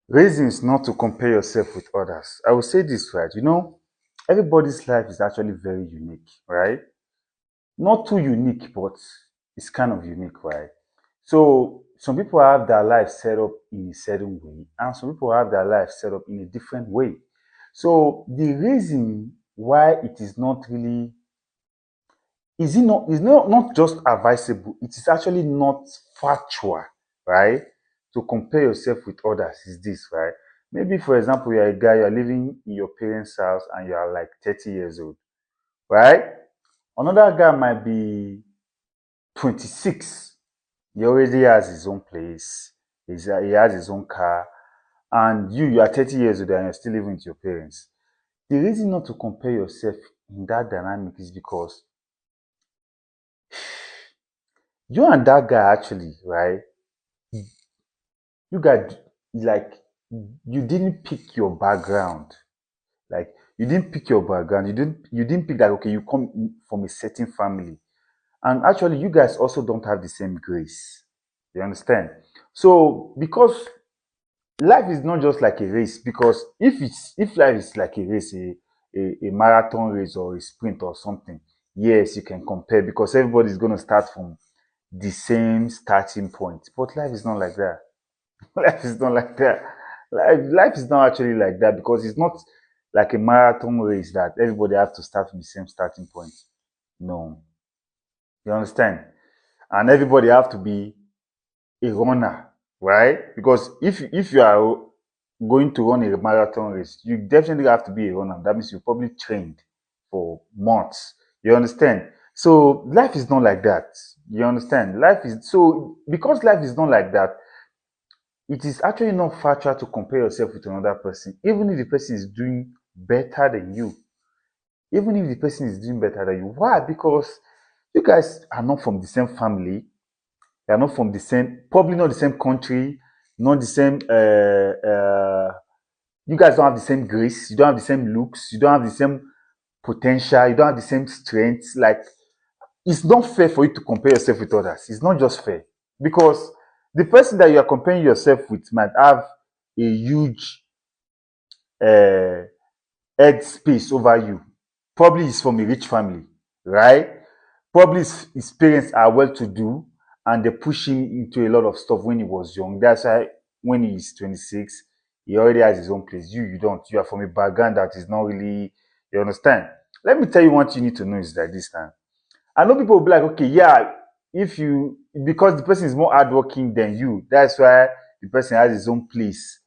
Reasons not to compare yourself with others. I will say this, right? Everybody's life is actually very unique, right? Not too unique, but it's kind of unique, right? So some people have their life set up in a certain way, and some people have their life set up in a different way. So the reason why it is not really is not just advisable, it is actually not factual, right? To compare yourself with others is this, right? Maybe for example, you're a guy, you're living in your parents' house and you are like 30 years old, right? Another guy might be 26. He already has his own place, he has his own car, and you are 30 years old and you're still living with your parents. The reason not to compare yourself in that dynamic is because you and that guy actually, right? You guys, like, you didn't pick your background. Like, you didn't pick your background. You didn't pick that, okay, you come from a certain family. And actually, you guys also don't have the same grace. You understand? So, because life is not just like a race, because if life is like a race, a marathon race or a sprint or something, yes, you can compare because everybody's going to start from the same starting point. But life is not like that. Life is not like that. Life is not actually like that because it's not like a marathon race that everybody have to start from the same starting point. No, you understand? And everybody have to be a runner, right? Because if you are going to run a marathon race, you definitely have to be a runner. That means you probably trained for months. You understand? So life is not like that. You understand? Life is so because life is not like that, it is actually not factual to compare yourself with another person, even if the person is doing better than you. Even if the person is doing better than you. Why? Because you guys are not from the same family, you are not from the same, probably not the same country, not the same. You guys don't have the same grace, you don't have the same looks, you don't have the same potential, you don't have the same strength. Like, it's not fair for you to compare yourself with others. It's not just fair because the person that you are comparing yourself with might have a huge uh, head space over you. Probably he's from a rich family, right? Probably his parents are well to do and they push him into a lot of stuff when he was young. That's why when he's 26, he already has his own place. You don't. You are from a background that is not really, you understand? Let me tell you what you need to know is that this time. I know people will be like, okay, yeah, if you, because the person is more hardworking than you, that's why the person has his own place